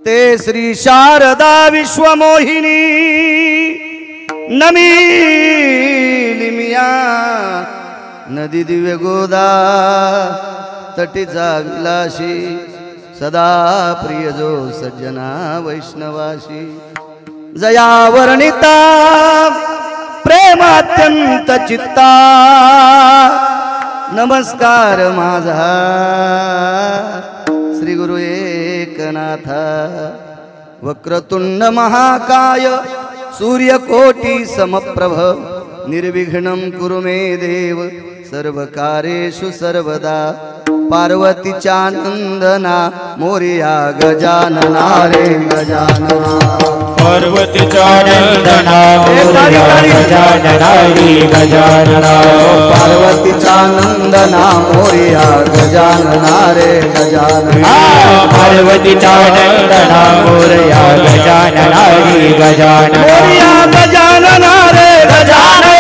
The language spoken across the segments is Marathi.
ते श्री शारदा विश्वमोहिनी नमिलिमिया नदी दिव्य गोदा तटीचा विलाशी सदा प्रिय जो सज्जना वैष्णवाशी जया वर्णिता प्रेमात्यंत चित्ता नमस्कार माझा श्री गुरु एकनाथ वक्रतुंड महाकाय सूर्यकोटी समप्रभ निर्विघ्नं कुरु मे देव सर्वकार्येषु सर्वदा पार्वतीच्या नंदना मोरया गजानना रे गजानना पार्वतीच्या नंदना मोरया गजानना रे गजानना पार्वतीच्या नंदना मोरया गजानना रे गजानना पार्वतीच्या नंदना मोरया गजानना रे गजानना मोरया गजानना रे गजानना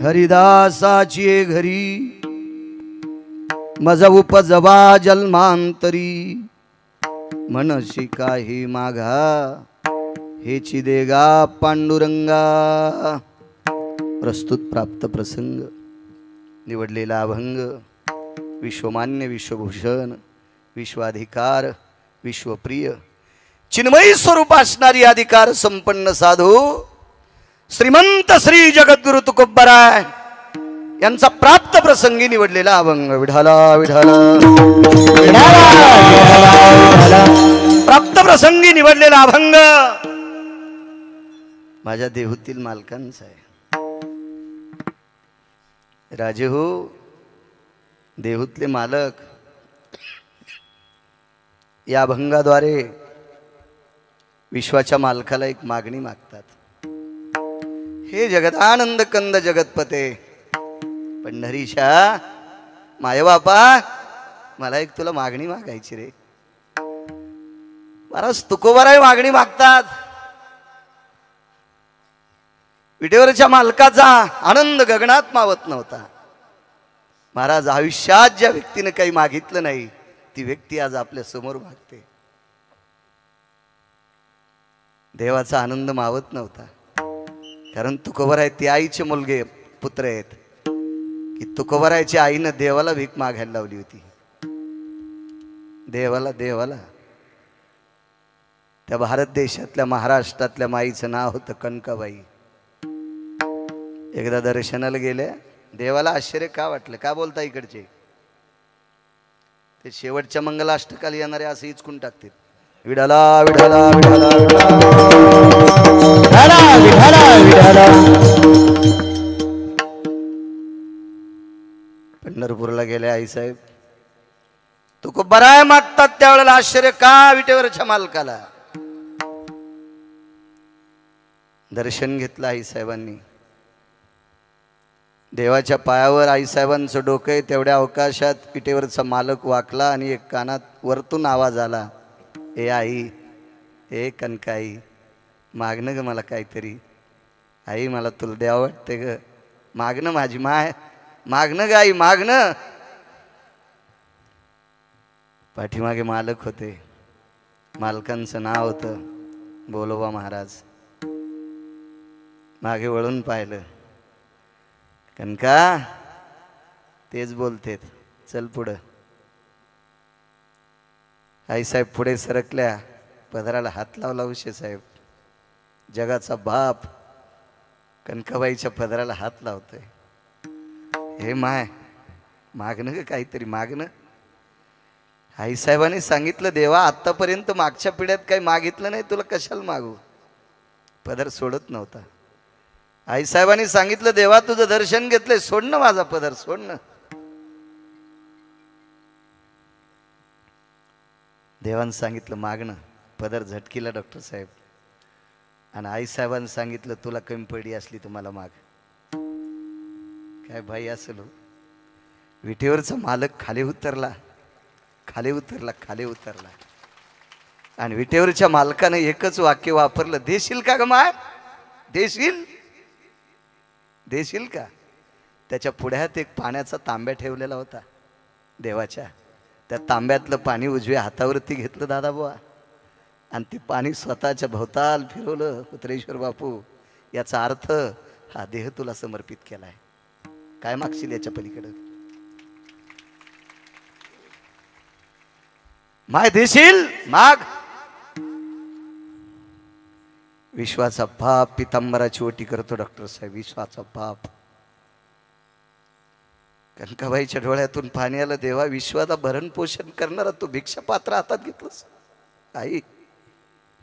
हरिदासाची घरी मज उपजवा जन्मांतरी मनशी काही मागा हेची देगा पांडुरंगा प्रस्तुत प्राप्त प्रसंग निवडलेला अभंग विश्वमान्य विश्वभूषण विश्वाधिकार विश्वप्रिय चिन्मयी स्वरूप असणारी अधिकार संपन्न साधू श्रीमंत श्री जगद्गुरु तुकोबराय यांचा प्राप्त प्रसंगी निवडलेला अभंग विठाला विठाला प्राप्त प्रसंगी निवडलेला अभंग माझ्या देहूतील मालकांचा आहे। राजे हो देहूतले मालक या अभंगाद्वारे विश्वाच्या मालकाला एक मागणी मागतात। हे जगदानंद कंद जगतपते पंढरीशा माय बापा मला एक तुला मागणी मागायची रे। महाराज तुकोबाराय मागणी मागतात। विटेवरच्या मालकाचा आनंद गगनात मावत नव्हता। महाराज आयुष्यात ज्या व्यक्तीने काही मागितलं नाही ती व्यक्ती आज आपल्या समोर मागते। देवाचा आनंद मावत नव्हता कारण तुकोबाराय ते आईचे मुलगे पुत्र आहेत की तुकोबारायच्या आईनं देवाला भीक मागायला लावली होती। देवाला त्या भारत देशातल्या महाराष्ट्रातल्या माईचं नाव होतं कनकाबाई। एकदा दर्शनाला गेल्या देवाला आश्चर्य का वाटलं का बोलता इकडचे ते शेवटच्या मंगलाष्टकाला येणारे असं इचकून टाकतील विठाला विठाला विठाला विठाला विठाला विठाला। पंढरपूरला गेले आईसाहेब तुकोबाराय मागतात त्यावेळेला आश्चर्य का विटेवरच्या मालकाला। दर्शन घेतलं आईसाहेबांनी देवाच्या पायावर आईसाहेबांचं डोकं आहे तेवढ्या अवकाशात विटेवरचा मालक वाकला आणि एक कानात वरतून आवाज आला ए आई ए कनकाई मागणं ग मला काहीतरी। आई मला तुला द्यावं वाटते ग मागणं माझी माय मागणं ग आई मागणं। पाठीमागे मालक होते मालकांचं नाव होतं बोलोबा महाराज। मागे वळून पाहिलं कनका तेच बोलतेत चल पुढं। आईसाहेब पुढे सरकल्या पदराला हात लावला उशे साहेब जगाचा बाप कनकाबाईच्या पदराला हात लावतोय। हे माय मागणं ग काहीतरी मागणं। आईसाहेबांनी सांगितलं देवा आतापर्यंत मागच्या पिढ्यात काही मागितलं नाही तुला कशाला मागू। पदर सोडत नव्हता आईसाहेबांनी सांगितलं देवा तुझं दर्शन घेतलंय, सोड ना माझा पदर, सोड ना. देवानं सांगितलं मागणं, पदर झटकीला डॉक्टर साहेब. आणि आईसाहेबांनी सांगितलं तुला कमी पडली असली तुम्हाला माग. काय भाई असेल हो. विटेवरचा मालक खाली उतरला, खाली उतरला, खाली उतरला. आणि विटेवरच्या मालकाने एकच वाक्य वापरलं, देशील का ग माय, देशील, देशील का. त्याच्या पुढ्यात एक पाण्याचा तांब्या ठेवलेला होता देवाच्या. त्या तांब्यातलं पाणी उजव्या हातावरती घेतलं दादाबुवा आणि ते पाणी स्वतःच्या भोवताल फिरवलं. पुत्रेश्वर बापू, याचा अर्थ हा देह तुला समर्पित केलाय, काय मागशील याच्या पलीकडे. माय देशील माग. विश्वाचा बाप पितांबराची ओटी करतो डॉक्टर साहेब, विश्वाचा बाप. कनकाबाईच्या डोळ्यातून पाणी आलं. देवा विश्वाचा भरण पोषण करणारा तू भिक्षा पात्र हातात घेतलंस. आई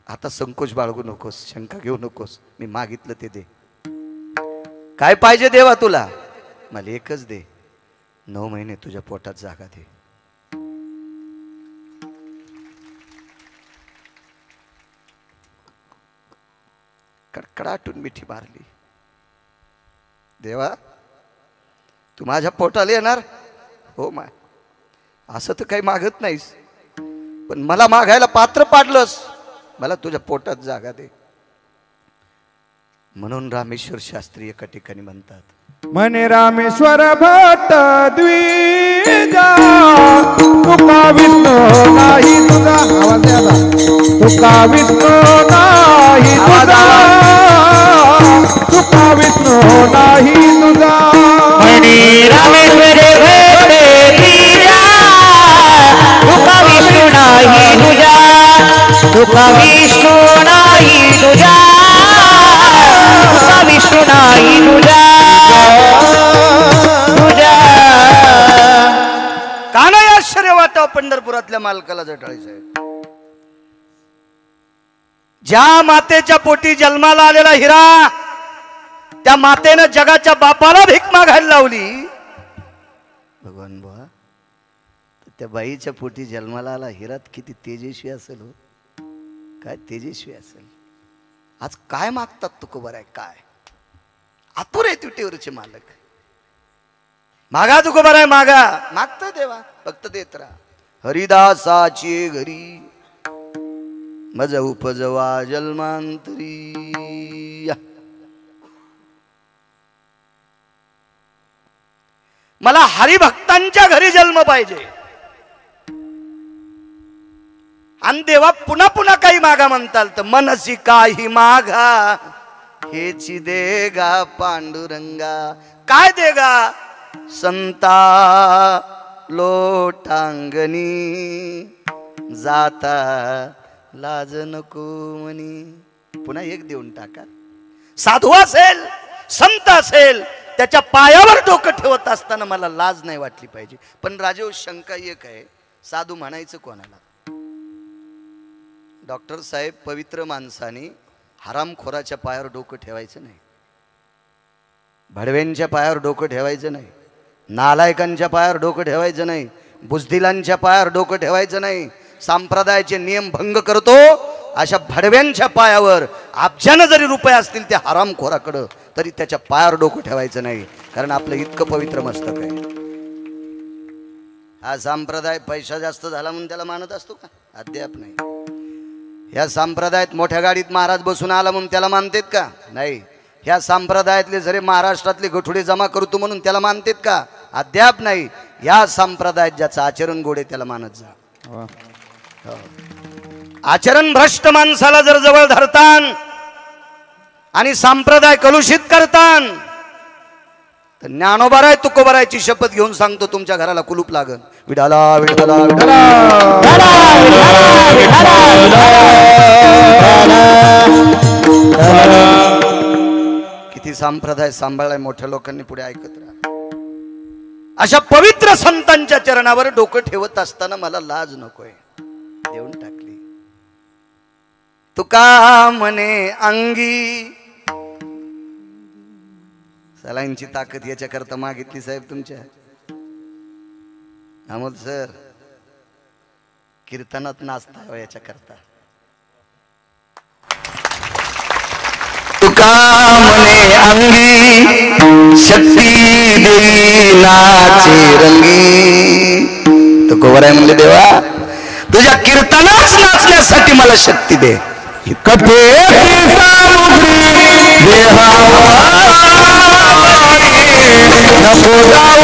आता संकोच बाळगू नकोस, शंका घेऊ नकोस, मी मागितलं ते दे. काय पाहिजे देवा तुला. मला एकच दे, 9 महिने तुझ्या पोटात जागा दे. कडकडाटून मिठी मारली. देवा तू माझ्या पोटाला येणार. हो माय, असं तर काही मागत नाहीस, पण मला मागायला पात्र पाडलंस, मला तुझ्या पोटात जागा दे. म्हणून रामेश्वर शास्त्री एका ठिकाणी म्हणतात, म्हणे रामेश्वर भट्ट द्विजा, तुका विष्णू नाही तुझा. आवाज द्या आता. तुका विष्णू नाही तुझा, तुका विष्णू नाही तुझा. म्हणे रामेश्वर भट्ट द्विजा, तुका विष्णू नाही तुझा, तुका विष्णू नाही तुझा, तुका विष्णू नाही तुझा. का नाही आश्चर्य वाटावं पंढरपुरातल्या मालकाला जटाळी साहेब. ज्या मातेच्या पोटी जन्माला आलेला हिरा, त्या मातेनं जगाच्या बापाला भीक मागायला लावली. भगवान बुवा, त्या बाईच्या पोटी जन्माला आला हिरा किती तेजस्वी असेल हो, काय तेजस्वी असेल. आज काय मागतात तुकोबर आहे, काय आतुर आहे तुटेवरचे मालक. मागा तुकोबर आहे, मागा. मागतोय देवा, फक्त देत राहा. हरिदासाची घरी मज उपजवा जन्मांतरी. मला हरिभक्तांच्या घरी जन्म पाहिजे. आणि देवा पुन्हा पुन्हा काही मागा म्हणताल तर मनसी काही मागा हेची देगा पांडुरंगा. काय देगा. संता लोटांगणी जाता लाज नको म्हणी. पुन्हा एक देऊन टाका. साधू असेल, संत असेल, त्याच्या पायावर डोकं ठेवत असताना मला लाज नाही वाटली पाहिजे. पण राजेव शंका एक आहे, साधू म्हणायचं कोणाला. डॉक्टर साहेब, पवित्र माणसाने हरामखोराच्या पायावर डोकं ठेवायचं नाही, भडव्यांच्या पायावर डोकं ठेवायचं नाही, नालायकांच्या पायावर डोकं ठेवायचं नाही, बुजदिलांच्या पायावर डोकं ठेवायचं नाही. संप्रदायाचे नियम भंग करतो अशा भडव्यांच्या पायावर अब्जानं जरी रुपये असतील त्या हरामखोराकडं, तरी त्याच्या पायावर डोकं ठेवायचं नाही, कारण आपलं इतकं पवित्र मस्तक आहे. हा संप्रदाय पैसा जास्त झाला म्हणून त्याला मानत असतो का? अद्याप नाही. ह्या संप्रदायात मोठ्या गाडीत महाराज बसून आला म्हणून त्याला मानतेत का? नाही. ह्या संप्रदायातले जरी महाराष्ट्रातले गठुडे जमा करतो म्हणून त्याला मानतेत का? अद्याप नाही. या संप्रदायात ज्याचं आचरण गोडे त्याला मानत जा. आचरण भ्रष्ट माणसाला जर जवळ धरतान आणि संप्रदाय कलुषित करतान तर ज्ञानोबाराय तुकोबारायची शपथ घेऊन सांगतो, तुमच्या घराला कुलूप लागन. विठाला विठाला विठाला. किती संप्रदाय सांभाळलाय मोठ्या लोकांनी, पुढे ऐकत राहा. अशा पवित्र संतांच्या चरणावर डोकं ठेवत असताना मला लाज नकोय, देऊन टाकली. तुका म्हणे अंगी सलाईंची ताकद याच्याकरता मागितली साहेब तुमच्या. अमोल सर कीर्तनात नाचता याच्याकरता. तुका म्हणे अंगी शक्ती देई नाचे रंगी. तो कोवर आहे म्हणले देवा तुझ्या कीर्तनाच नाचण्यासाठी मला शक्ती दे. कथे नको जाऊ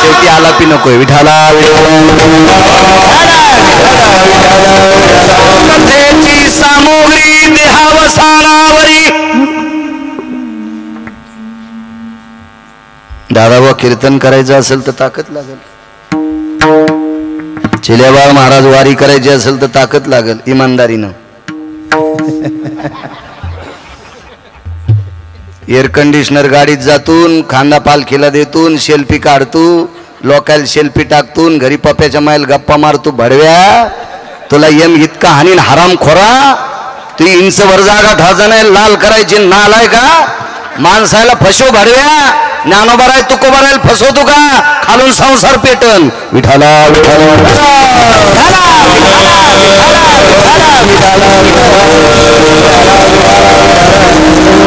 शेवटी आलापी नकोय. विठाला कथेची सामग्री देहावसानावरी. दादा व कीर्तन करायचं असेल तर ताकद लागेल. चिल्याबाळ महाराज वारी करायची असेल तर ताकद लागेल. इमानदारीनं एअर कंडिशनर गाडीत जातून खांदा पालखीला देतून सेल्फी काढतू लोकायला सेल्फी टाकतून घरी पप्याच्या मायल गप्पा मारतू. भडव्या तुला यम इतका हानीन हराम खोरा. तू इंच वर जागा ढाजण लाल करायची नालाय का माणसाला फसो. भडव्या ज्ञानोबा राय तुकोबा राय फसवतो का खालून संसार पेटन. विठाला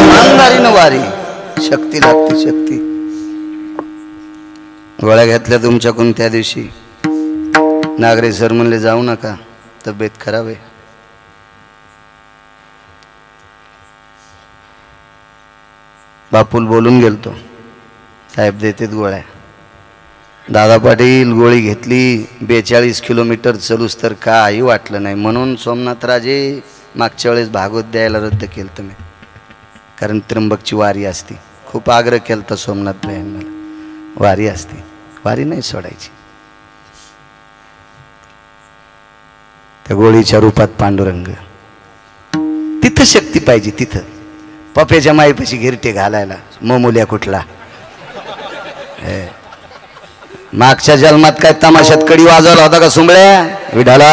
इमानदारीनं वारी. शक्ती लागते शक्ती. गोळ्या घेतल्या तुमच्याकडून त्या दिवशी. नागरे सर म्हणले जाऊ नका तब्येत खराब आहे. बापूल बोलून गेलतो साहेब देतेत गोळ्या. दादा पाटील गोळी घेतली 42 किलोमीटर चलूस तर काही वाटलं नाही. म्हणून सोमनाथ राजे मागच्या वेळेस भागवत द्यायला रद्द केलं तुम्ही. कारण त्र्यंबकची वारी असती. खूप आग्रह केला तर सोमनाथ भाई वारी असते. वारी नाही सोडायची. त्या गोळीच्या रूपात पांडुरंग. तिथं शक्ती पाहिजे. तिथं पप्याच्या माईपाशी गिरटे घालायला मोमुल्या कुठला. मागच्या जन्मात काय तमाशात कडी वाजवला होता का सुंबळ्या. विठाला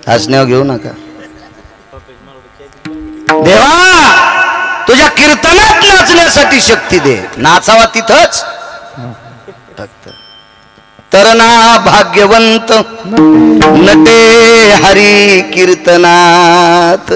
हसण्यावर घेऊ नका. देवा तुझ्या कीर्तनात नाचण्यासाठी शक्ती दे. नाचावा तिथंच फक्त. तरना भाग्यवंत नटे हरी कीर्तनात.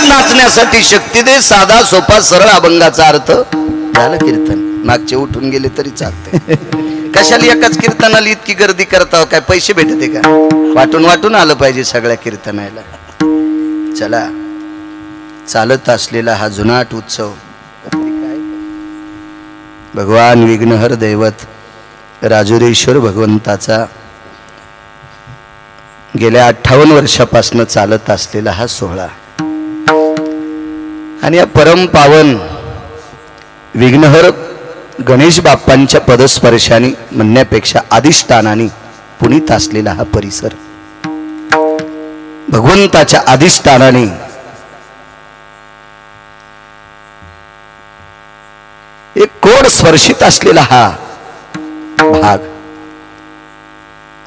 नाचण्यासाठी शक्ती दे. साधा सोपा सरळ अभंगाचा अर्थ झालं कीर्तन. मागचे उठून गेले तरी चालते. कशाला एकाच कीर्तनाला इतकी गर्दी करता. काय पैसे भेटते का. वाटून वाटून आलं पाहिजे सगळ्या कीर्तनाला. चला चालत असलेला हा जुनाट उत्सव भगवान विघ्नहर दैवत राजुरेश्वर भगवंताचा गेल्या 58 वर्षापासून चालत असलेला हा सोहळा. आणि या परम पावन विघ्नहर गणेश बाप्पांच्या पदस्पर्शाने म्हणण्यापेक्षा अधिष्ठानाने पुनीत असलेला हा परिसर. भगवंताच्या अधिष्ठानाने एक कोड स्पर्शित असलेला हा भाग.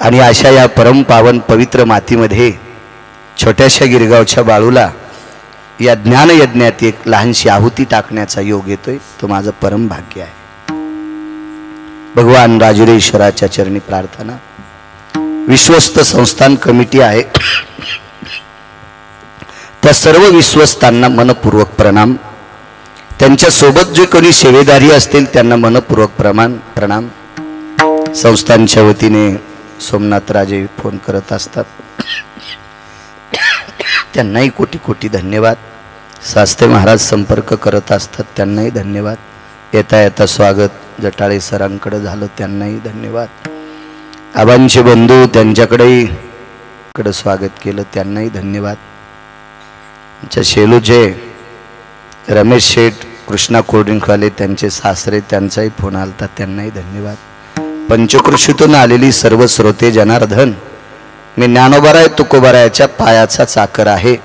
आणि अशा या परम पावन पवित्र मातीमध्ये छोट्याशा गिरगावच्या बाळूला या ज्ञानयज्ञात एक लहानशी आहुती टाकण्याचा योग येतोय. तो माझं परम भाग्य आहे. भगवान राजुरेश्वराच्या चरणी प्रार्थना. विश्वस्त संस्थान कमिटी आहे, त्या सर्व विश्वस्तांना मनपूर्वक प्रणाम. त्यांच्या सोबत जे कोणी सेवेदारी असतील त्यांना मनपूर्वक प्रणाम. संस्थांच्या वतीने सोमनाथराजे फोन करत असतात, त्यांनाही कोटी कोटी धन्यवाद. शास्त्री महाराज संपर्क करत असतात, त्यांनाही धन्यवाद. येता येता स्वागत जटाळे सरांकडे झालं, त्यांनाही धन्यवाद. आबांचे बंधू त्यांच्याकडेही स्वागत केलं, त्यांनाही धन्यवाद. आमच्या शेलूचे रमेश शेठ कृष्णा कोल्ड्रिंकवाले त्यांचे सासरे, त्यांचाही फोन आलता, त्यांनाही धन्यवाद. पंचकृषीतून आलेली सर्व श्रोते जनार्दन, मी ज्ञानोबाराय तुकोबारायाच्या पायाचा चाकर आहे,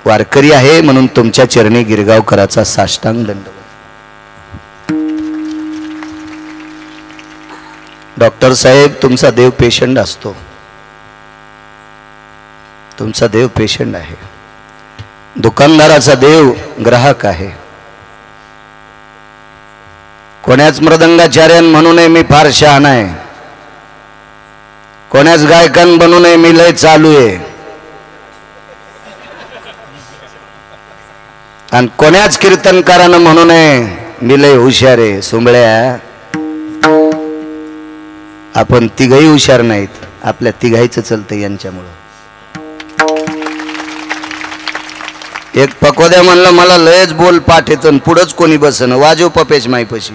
वारकरी आहे, म्हणून तुमच्या चरणी गिरगावकराचा साष्टांग दंडवत. डॉक्टर साहेब, तुमचा देव पेशंट असतो, तुमचा देव पेशंट आहे. दुकानदाराचा देव ग्राहक आहे. कोण्याच मृदंगाचार्यान म्हणू नये मी फार शहाणा आहे, कोण्याच गायकान बनू नये मी लय चालू आहे, आणि कोण्याच कीर्तनकारानं म्हणू नये मी लय हुशार आहे. सुंबळ्या, आपण तिघही हुशार नाहीत, आपल्या तिघाईचं चलतं यांच्यामुळं. एक पकोद्या म्हणलं मला लयच बोल पाठ येतं, पुढंच कोणी बसन वाजव पपेच माईपशी.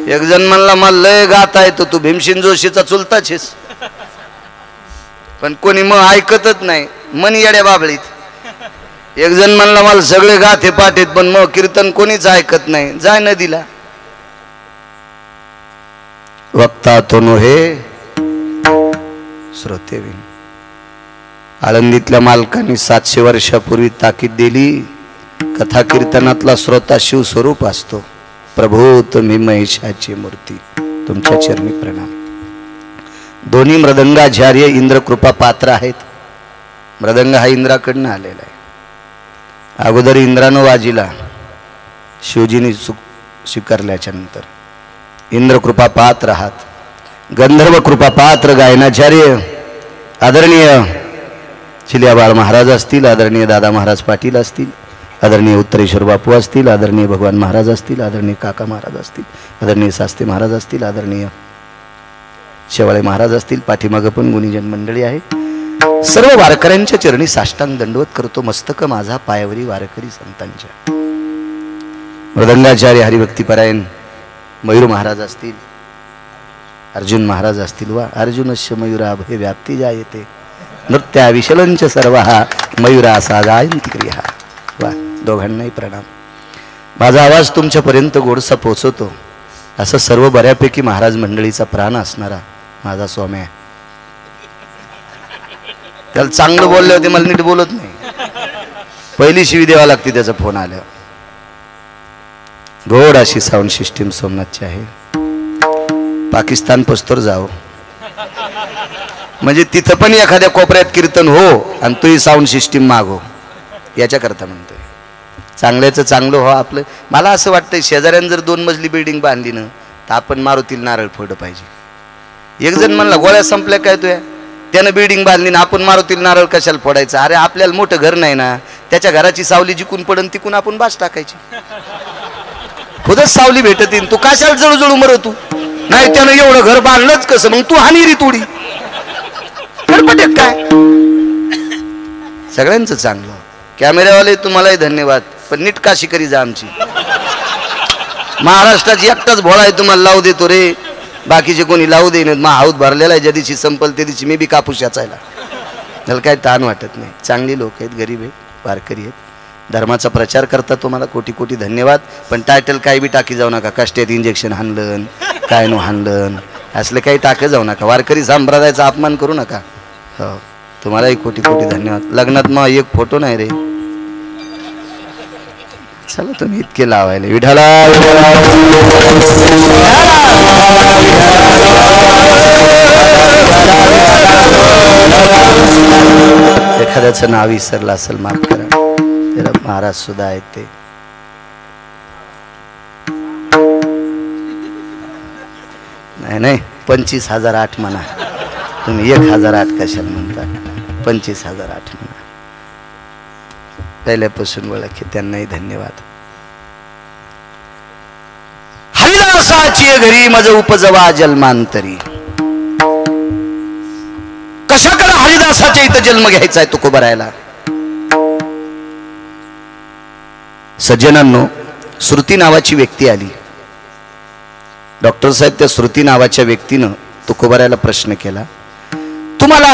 एक जण म्हणला मला लय गाता येतो, तू भीमसेन जोशीचा चुलताच आहेस, पण कोणी मग ऐकतच नाही, मन येड्या बाबळीत. एक जण म्हणला मला सगळे गाथे पाठ येत, पण मग कीर्तन कोणीच ऐकत नाही, जाय नदीला. वक्ता तो नोहे श्रोतेविन. आळंदीतल्या मालकांनी 700 वर्षापूर्वी ताकीद दिली, कथा कीर्तनातला श्रोता शिव स्वरूप असतो. प्रभू तुम्ही महेशाची मूर्ती, तुमच्या चरणी प्रणाम. दोन्ही मृदंगाचार्य इंद्रकृपा पात्र आहेत. मृदंग हा इंद्राकडनं आलेला आहे. अगोदर इंद्रानं वाजिला, शिवजीने स्वीकारल्याच्या नंतर इंद्रकृपा पात्र आहात. गंधर्व कृपा पात्र गायनाचार्य आदरणीय चिलियाबाळ महाराज असतील, आदरणीय दादा महाराज पाटील असतील, आदरणीय उत्तरेश्वर बापू असतील, आदरणीय भगवान महाराज असतील, आदरणीय काका महाराज असतील, आदरणीय शास्त्री महाराज असतील, आदरणीय शेवाळे महाराज असतील. पाठीमागं पण गुणीजन मंडळी आहे. सर्व वारकऱ्यांच्या चरणी साष्टांग दंडवत करतो. मस्तक माझा पायावरी वारकरी संतांच्या. मृदंगाचार्य हरिभक्तीपरायण मयूर महाराज असतील, अर्जुन महाराज असतील. वा अर्जुनस्य मयूराभय व्याप्ती जायते नृत्या विशलंच सर्व हा मयूरा सागायंती क्रिया. वा दोघांनाही प्रणाम. माझा आवाज तुमच्यापर्यंत गोडसा पोचवतो असं सर्व बऱ्यापैकी महाराज मंडळीचा प्राण असणारा माझा स्वामी आहे. त्याला चांगलं बोलले होते, मला नीट बोलत नाही. पहिली शिवी द्यावा लागते त्याचा फोन आल्यावर. गोड अशी साऊंड सिस्टीम सोमनाथची आहे. पाकिस्तान पस्तोर जाओ म्हणजे तिथं पण एखाद्या कोपऱ्यात कीर्तन हो आणि तोही साऊंड सिस्टीम मागो, याच्याकरता म्हणतोय. चांगल्याचं चांगलं हो आपलं. मला असं वाटतंय शेजाऱ्यानं जर 2 मजली बिल्डिंग बांधली ना तर आपण मारुतीला नारळ फोडलं पाहिजे. एक जण म्हणला गोळ्या संपल्या काय तुया, त्यानं बिल्डिंग बांधली ना आपण मारुतीला नारळ कशाला फोडायचं. अरे आपल्याला मोठं घर नाही ना, त्याच्या घराची सावली जिकून पडन तिकून आपण बास टाकायची. खुदच सावली भेटत येईन, तू कशाला जळूजळू मरत तू. नाही त्यानं एवढं घर बांधलंच कसं, मग तू हानी री तुडी काय. सगळ्यांचं चांगलं. कॅमेरावाले तुम्हालाही धन्यवाद, पण नीट काशी करी जा आमची. महाराष्ट्राची एकटाच भोळा आहे तुम्हाला लावू देतो रे, बाकीचे कोणी लावू देईन. मा हाऊत भरलेला आहे, ज्या दिवशी संपल त्या दिवशी मी बी कापूस याचायला. त्याला काय ताण वाटत नाही. चांगली लोक आहेत, गरीब आहेत, वारकरी आहेत, धर्माचा प्रचार करता. तुम्हाला कोटी कोटी धन्यवाद. पण टायटल काही बी टाकी जाऊ नका, कष्टात इंजेक्शन हाणलं काय नो हाणलं असलं काही टाकं जाऊ नका. वारकरी संप्रदायाचा अपमान करू नका. हो, तुम्हालाही कोटी कोटी धन्यवाद. लग्नात मग एक फोटो नाही रे, चला तुम्ही इतके लावायले. विठाला एखाद्याचं नाव विसरलं असेल माफ करा. त्याला महाराज सुद्धा आहेत ते. नाही 25,008 म्हणा. तुम्ही 1,008 कशाला म्हणता? 25,008 म्हणा. पहिल्यापासून ओळख. त्यांनाही धन्यवाद. हरिदासाची घरी मज उपजवा जन्मांतरी. कशाकडे हरिदासाच्या इथं जन्म घ्यायचा आहे तुकोबरायला? सज्जनांनो, श्रुती नावाची व्यक्ती आली. डॉक्टर साहेब त्या श्रुती नावाच्या व्यक्तीनं तुकोबरायला प्रश्न केला, तुम्हाला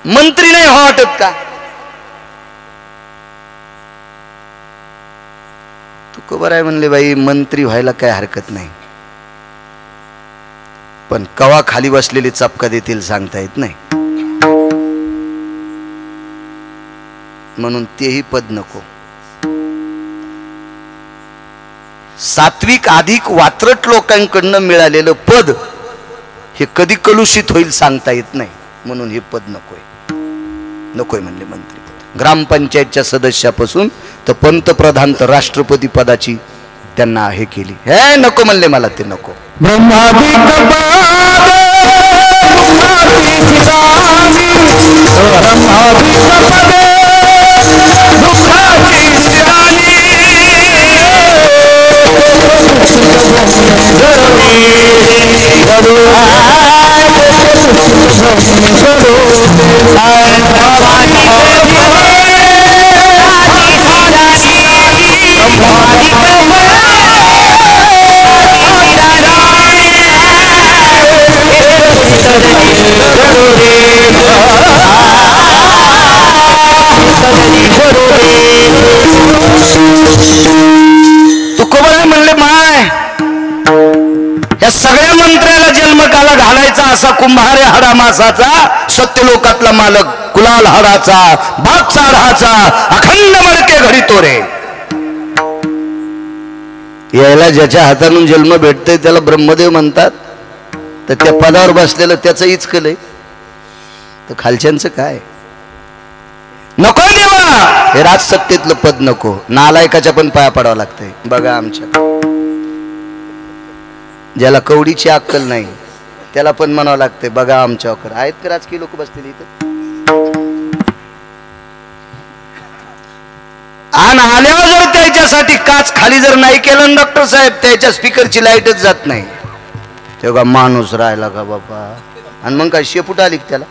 मंत्री नाही हो वाटत का? तुकोबराय म्हणले, बाई मंत्री व्हायला काय हरकत नाही, पण कवा खाली बसलेली चपका देतील सांगता येत नाही, म्हणून तेही पद नको. सात्विक अधिक वात्रट लोकांकडनं मिळालेलं पद हे कधी कलुषित होईल सांगता येत नाही, म्हणून हे पद नकोय म्हणले मंत्रीपद. ग्रामपंचायतच्या सदस्यापासून तर पंतप्रधान तर राष्ट्रपती पदाची त्यांना हे केली. हे नको म्हणले, मला ते नको. तुकोबराय म्हणले, माय या सगळ्या मंत्र्याला जन्मकाला घालायचा असा कुंभारे हाडा मासाचा, सत्यलोकातला मालक कुलाल हाडाचा, बागचा हाडाचा, अखंड मडके घडी तोरे. यायला ज्याच्या हातातून जन्म भेटतोय त्याला ब्रह्मदेव म्हणतात, तर त्या पदावर बसलेलं त्याचं इचकलंय, तर खालच्यांचं काय? नको देवा, हे राजसत्तेतलं पद नको. नालायकाच्या पण पाया पडावं लागतंय. बघा आमच्या ज्याला कवडीची अक्कल नाही त्याला पण म्हणावं लागतंय, बघा आमच्याकडे आहेत का राजकीय लोक बसलेली इथं? आणि आल्यावर जर त्याच्यासाठी काच खाली जर नाही केलं डॉक्टर साहेब, त्याच्या स्पीकरची लाईटच जात नाही. तेव्हा माणूस राहिला का बाबा? आणि मग काय शेपूट आली त्याला?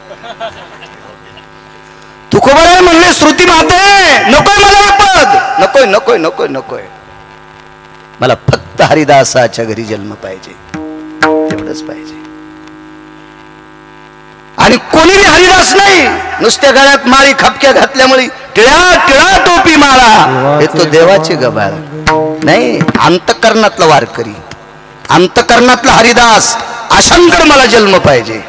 तुकोबराय म्हणले, श्रुती माते नकोय मला हे पद, नकोय नकोय नकोय नकोय. मला फक्त हरिदासाच्या घरी जन्म पाहिजे, तेवढंच पाहिजे. आणि कोणी हरिदास नाही, नुसत्या गळ्यात माळी खपक्या घातल्यामुळे टिळा टिळा टोपी माळा, हे तो देवाचे गबाळ नाही, अंतकरणातला वारकरी, अंतकरणातला हरिदास. अशांकडे मला जन्म पाहिजे.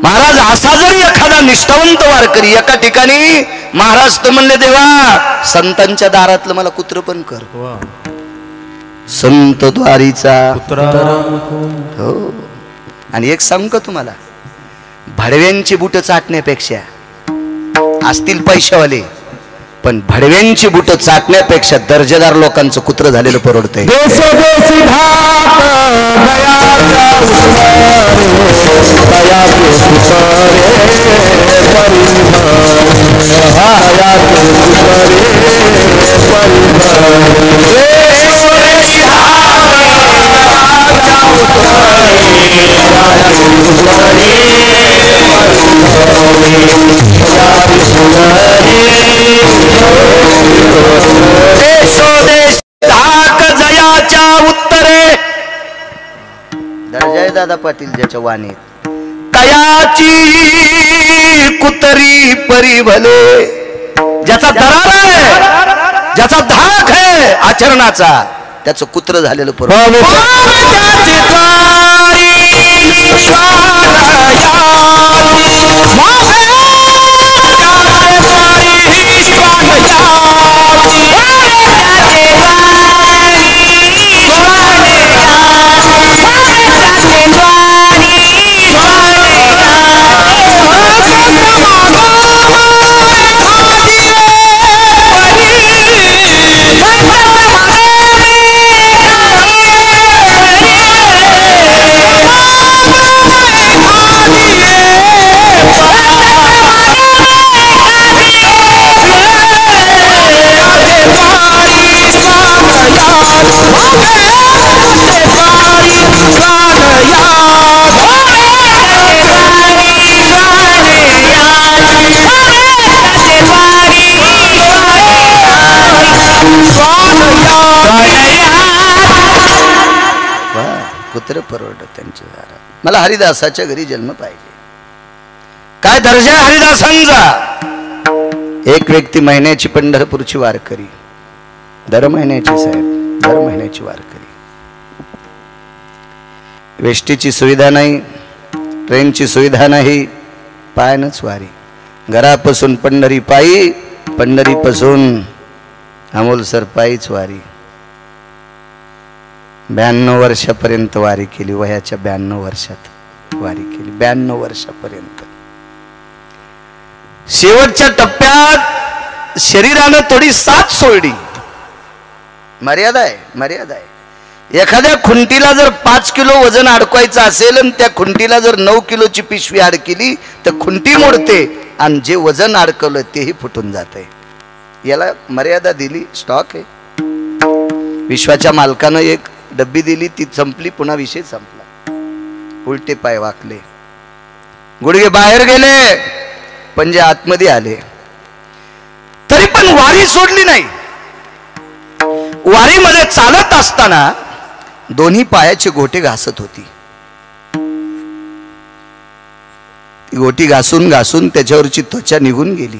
महाराज असा जरी एखादा निष्ठावंत वारकरी एका ठिकाणी, महाराज तर म्हणले, देवा संतांच्या दारातलं मला कुत्र पण कर. संत द्वारीचा हो. आणि एक सांगू का तुम्हाला, भडव्यांची बुट चाटण्यापेक्षा, असतील पैशावाले पण भडव्यांची बुट चाटण्यापेक्षा दर्जेदार लोकांचं कुत्र झालेलं परवडतंय. दर्जा दादा पाटील ज्याच्या वाणीत, कयाची कुतरी परी भले, ज्याचा दरार आहे, ज्याचा धाक आहे आचरणाचा, त्याचं कुत्र झालेलं परवडतं. चित्र परवडत त्यांच्या दारात. मला हरिदासाच्या घरी जन्म पाहिजे. काय दर्जा आहे हरिदासांचा? एक व्यक्ती महिन्याची पंढरपूरची वारकरी, दर महिन्याची साहेब, दर महिन्याची वारकरी. वेष्टीची सुविधा नाही, ट्रेनची सुविधा नाही, पायानंच वारी. घरापासून पंढरी पायी, पंढरीपासून अमोलसर पायीच वारी. 92 वर्षापर्यंत वारी केली. वयाच्या 92 वर्षात वारी केली. 92 वर्षापर्यंत. शेवटच्या टप्प्यात शरीरानं थोडी साथ सोडली. मर्यादा आहे, मर्यादा आहे. एखाद्या खुंटीला जर 5 किलो वजन अडकवायचं असेल आणि त्या खुंटीला जर 9 किलोची पिशवी अडकली तर खुंटी मोडते आणि जे वजन अडकवलं तेही फुटून जाते. याला मर्यादा दिली. स्टॉक आहे. विश्वाच्या मालकानं एक डब्बी दिली, ती संपली, पुन्हा विषय संपला. उलटे पाय वाकले, गुडघे बाहेर गेले, पंजे आतमध्ये आले, तरी पण वारी सोडली नाही. वारीमध्ये चालत असताना दोन्ही पायाचे गोटे घासत होती. ती गोटी घासून घासून त्याच्यावरची त्वचा निघून गेली.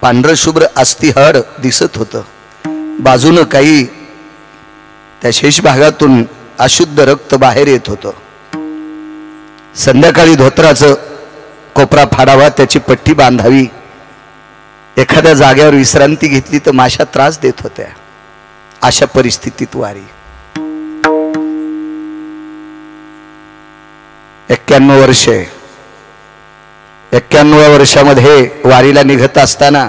पांढरं शुभ्र अस्थिहाड दिसत होतं. बाजूनं काही त्या शेष भागातून अशुद्ध रक्त बाहेर येत होतं. संध्याकाळी धोत्राचं कोपरा फाडावा, त्याची पट्टी बांधावी, एखाद्या जागेवर विश्रांती घेतली तर माशा त्रास देत होत्या. अशा परिस्थितीत वारी. 91 वर्षे. 91व्या वर्षामध्ये वारीला निघत असताना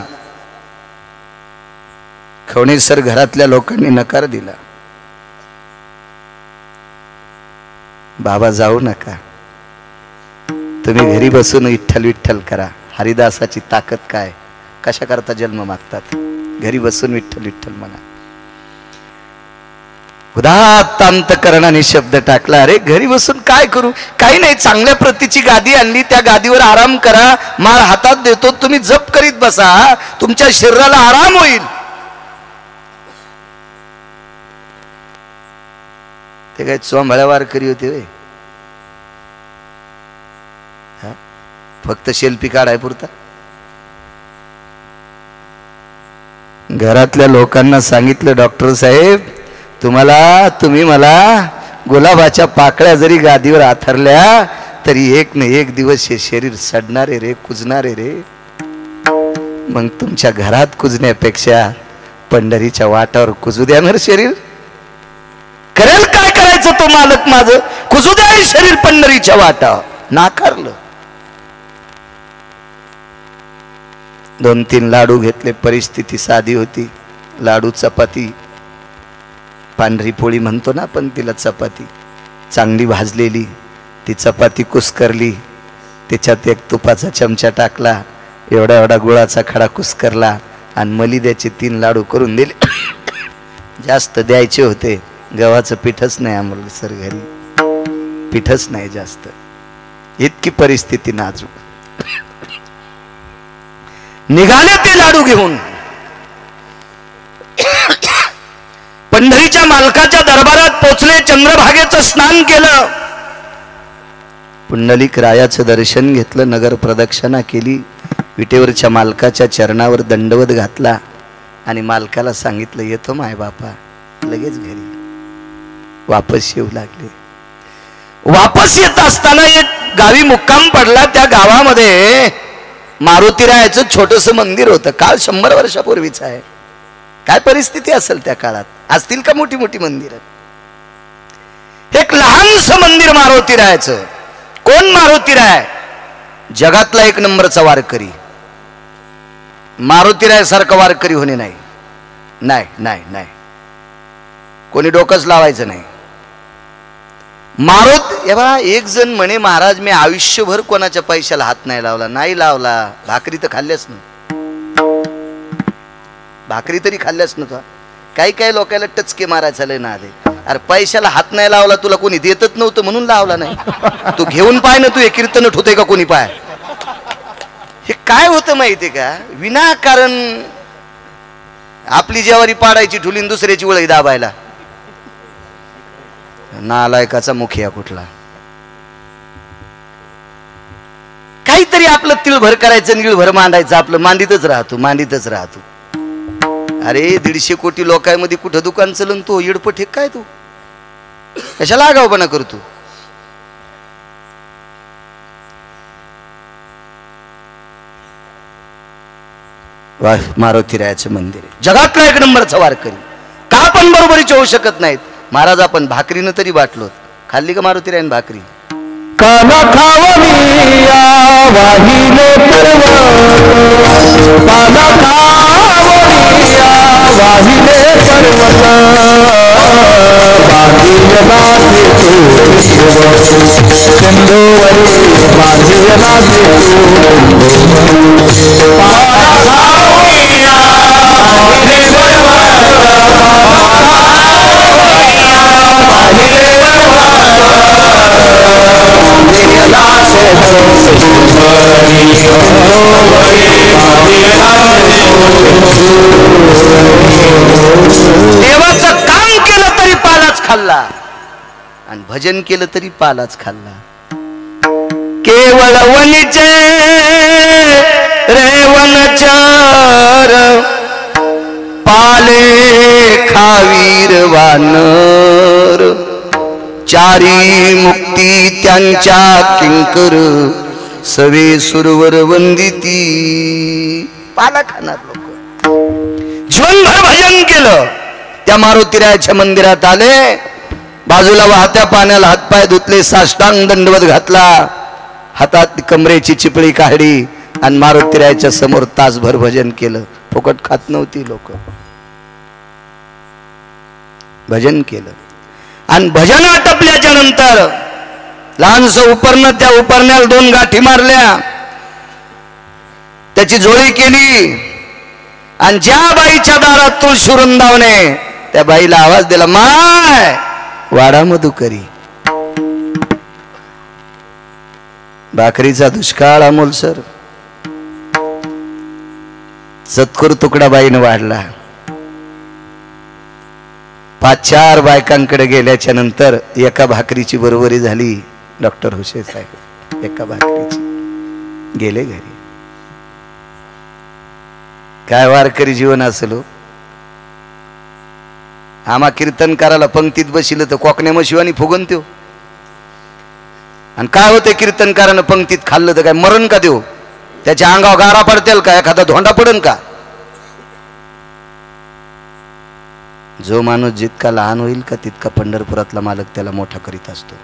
खवणेसर घरातल्या लोकांनी नकार दिला. बाबा जाऊ नका, तुम्ही घरी बसून विठ्ठल विठ्ठल करा. हरिदासाची ताकद काय, कशा करता जन्म मागतात, घरी बसून विठ्ठल विठ्ठल म्हणा. उदात्त अंतकरणाने शब्द टाकला. अरे घरी बसून काय करू, काही नाही, चांगल्या प्रतीची गादी आणली, त्या गादीवर आराम करा, माळ हातात देतो, तुम्ही जप करीत बसा, तुमच्या शरीराला आराम होईल. ते काय चोंभाळ्या वारकरी होते वे, फक्त सेल्फी काढाय पुरता. घरातल्या लोकांना सांगितलं, डॉक्टर साहेब तुम्ही मला गुलाबाच्या पाकळ्या जरी गादीवर आथरल्या तरी एक न एक दिवस हे शरीर सडणारे रे, कुजणारे रे. मग तुमच्या घरात कुजण्यापेक्षा पंढरीच्या वाटावर कुजू द्या शरीर. करेल काय करायचं तो मालक माझं, कुजू द्या हे शरीर पंढरीच्या वाटावर. नाकारलं. 2-3 लाडू घेतले. परिस्थिती साधी होती. लाडू, चपाती, पांढरी पोळी म्हणतो ना आपण तिला, चपाती चांगली भाजलेली. ती चपाती कुस्करली, त्याच्यात एक तुपाचा चमचा टाकला, एवढा एवढा गुळाचा खडा कुस्करला आणि मलिद्याचे 3 लाडू करून दिले. जास्त द्यायचे होते. गव्हाचं पीठच नाही आम्हाला सर घरी, पीठच नाही जास्त. इतकी परिस्थिती नाजूक. निघाले ते लाडू घेऊन. पंढरीच्या मालकाच्या दरबारात पोचले. चंद्रभागेचं स्नान केलं. पुंडलिक रायाचं दर्शन घेतलं. नगर प्रदक्षिणा केली. विटेवरच्या मालकाच्या चरणावर दंडवत घातला आणि मालकाला सांगितलं, येतो माय बापा. लगेच घरी वापस येऊ लागले. वापस येत असताना एक गावी मुक्काम पडला. त्या गावामध्ये मारुतीरायाचं छोटस मंदिर होतं. काळ 100 वर्षापूर्वीचं आहे. काय परिस्थिती असेल त्या काळात, असतील का मोठी मोठी मंदिरं. एक लहानसं मंदिर मारुतीरायाचं. कोण मारुतीराय? जगातला 1 नंबरचा वारकरी. मारुतीराय सारखा वारकरी होणे नाही, नाही नाही नाही, कोणी डोकंच लावायचं नाही. एक जण म्हणे, महाराज मी आयुष्यभर कोणाच्या पैशाला हात नाही लावला. नाही लावला. भाकरी तर खाल्ल्यास ना, भाकरी तरी खाल्ल्यास ना. काही काही लोकांना टचके मारायचा लय ना आले. अरे पैशाला हात नाही लावला, तुला कोणी देतच नव्हतं म्हणून लावला नाही. तू घेऊन पाय ना, तू हे कीर्तन ठोते का कोणी पाय. हे काय होतं माहितीये का, विनाकारण आपली जेवारी पाडायची ठुलीन दुसऱ्याची वळी दाबायला. नालायकाचा मुखिया कुठला. काहीतरी आपलं तिळभर करायचं, निळभर मांडायचं, आपलं मांडीतच राहतो. अरे 150 कोटी लोकांमध्ये कुठं दुकान चलन तो इडपट हे काय तू कशाला आगाऊपणा करतो. मारुतीरायाचं मंदिर आहे, जगातला 1 नंबरचा वारकरी. का पण बरोबरीचे होऊ शकत नाहीत. महाराज आपण भाकरीनं तरी बाटलो. खाल्ली का मारुतीरायन भाकरी? काला खावनिया वाहिले पर्वत, काला खावनिया वाहिले पर्वत, बांधियनाचे तू सिंधुवरी, बांधियनाचे तू काला खावनिया वाहिले देवाचं काम केलं तरी पालाच खाल्ला आणि भजन केलं तरी पालाच खाल्ला. केवळ वनिचे रे वनचार, पाले खावीर वानर, चारी मुक्ती त्यांच्या किंकर, सवे सुरवर वंदिती. पाला खाणार लोक. जीवनभर भजन केलं. त्या मारुतीरायाच्या मंदिरात आले, बाजूला वाहत्या पाण्याला हातपाय धुतले, साष्टांग दंडवत घातला, हातात कमरेची चिपळी काढली आणि मारुतीरायाच्या समोर तासभर भजन केलं. फुकट खात नव्हती लोक. भजन केलं आणि भजन आटपल्याच्या नंतर लहानस उपरणं, त्या उपरण्याला 2 गाठी मारल्या, त्याची जोळी केली आणि ज्या बाईच्या दारात तुळशी वृंदावने, त्या बाईला आवाज दिला, माय वाडा मधुकरी. भाकरीचा दुष्काळ अमोलसर. सत्कुर तुकडा बाईनं वाढला. 5-4 बायकांकडे गेल्याच्या नंतर एका भाकरीची बरोबरी झाली. डॉक्टर हुसे साहेब एका भाकरीची गेले घरी. काय वारकरी जीवन असलो. आम्हा कीर्तनकाराला पंक्तीत बसिलं तर कोकण्या शिवानी फुगन त्यो. आणि काय होते कीर्तनकारानं पंक्तीत खाल्लं तर काय मरण का देऊ? त्याच्या अंगावर गारा पडतील का? एखादा धोंडा पडन का? जो माणूस जितका लहान होईल का तितका पंढरपुरातला मालक त्याला मोठा करीत असतो.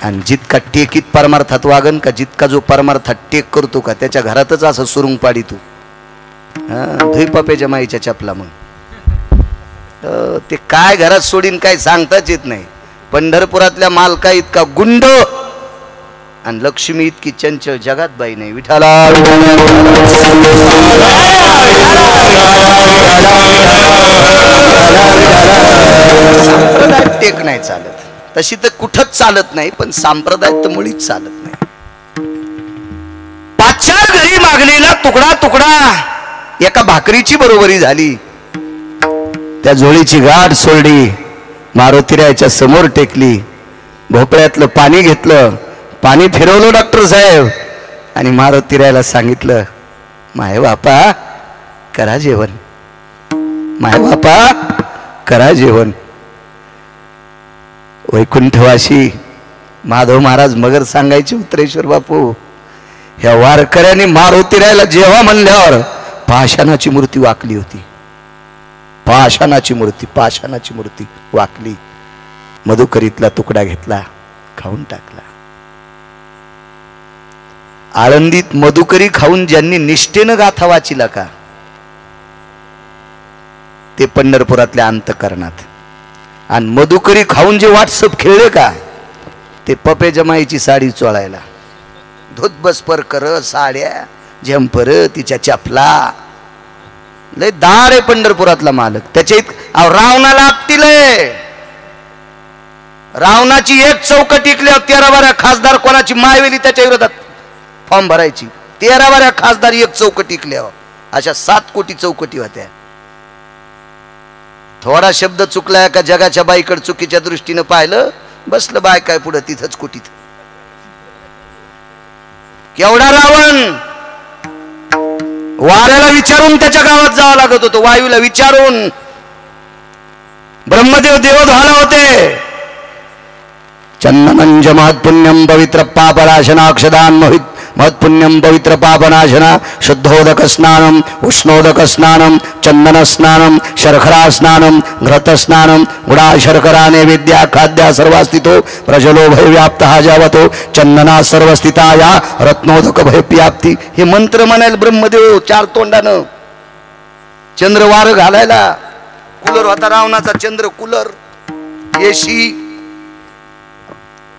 आणि जितका टेकीत परमार्थात वागन का, जितका जो परमार्थात टेक करतो का, त्याच्या घरातच असं सुरुंग पाडी तू. धुई पापेच्या माईच्या चपला. मग ते काय घरात सोडीन काय सांगताच येत नाही. पंढरपुरातल्या मालका इतका गुंड आणि लक्ष्मी इतकी चंचल जगात बाई नाही. विठाला सांप्रदाय टेक नाही चालत. तशी तर कुठंच चालत नाही, पण सांप्रदाय तर मुळीच चालत नाही. 5-4 घरी मागलेला तुकडा तुकडा एका भाकरीची बरोबरी झाली. त्या झोळीची गाठ सोडली, मारुतीरायाच्या समोर टेकली, भोपळ्यातलं पाणी घेतलं, पाणी फिरवलं डॉक्टर साहेब आणि मारुतीरायाला सांगितलं, माय बापा करा जेवण, माय बापा करा जेवण. वैकुंठवासी माधव महाराज मगर सांगायचे, उत्तरेश्वर बापू, ह्या वारकऱ्यांनी मारुतीरायाला जेव्हा म्हणल्यावर पाषाणाची मूर्ती वाकली होती. पाषाणाची मूर्ती वाकली. मधुकरीतला तुकडा घेतला, खाऊन टाकला. आळंदीत मधुकरी खाऊन ज्यांनी निष्ठेनं गाथा वाचिला का, ते पंढरपुरातल्या अंतकरणात. आणि मधुकरी खाऊन जे व्हॉट्सअप खेळले का, ते पपे जमाईची साडी चोळायला. धुत बसपर कर, साड्या झंपर, तिच्या चपला. लय दार आहे पंढरपुरातला मालक. त्याच्या रावणाला लागतील. रावणाची एक चौकट टिकल्यावर 13-12 खासदार कोणाची मायवेली त्याच्या विरोधात फॉर्म भरायची. 13-12 खासदार एक चौकट टिकल्यावर. अशा 7 कोटी चौकटी होत्या. थोडा शब्द चुकला का जगाच्या बाईकडे चुकीच्या दृष्टीनं पाहिलं, बसलं बाय काय पुढं तिथंच कुटीत. केवढा रावण, वाऱ्याला विचारून त्याच्या गावात जावं लागत होतं, वायूला विचारून. ब्रह्मदेव देवध्वाला होते. चंदनंज महत्पुण्यम पवित्र पापनाशनाक्षदान महत्पुण्यम पवित्र पापनाशना शुद्धोदक स्नानम उष्णोदक स्नानम चंदन स्नानम शर्खरा स्नानम घृत स्नानम गुणा शर्करा नैवेद्या खाद्या सर्वास्थितो प्रजलो भय व्याप्त जावतो चंदना सर्वस्थिता या रत्नोदक भय व्याप्ती. हे मंत्र म्हणाल ब्रह्मदेव 4 तोंडानं. चंद्र वार घालायला, कूलर होता रावणाचा चंद्र कूलर, एसी,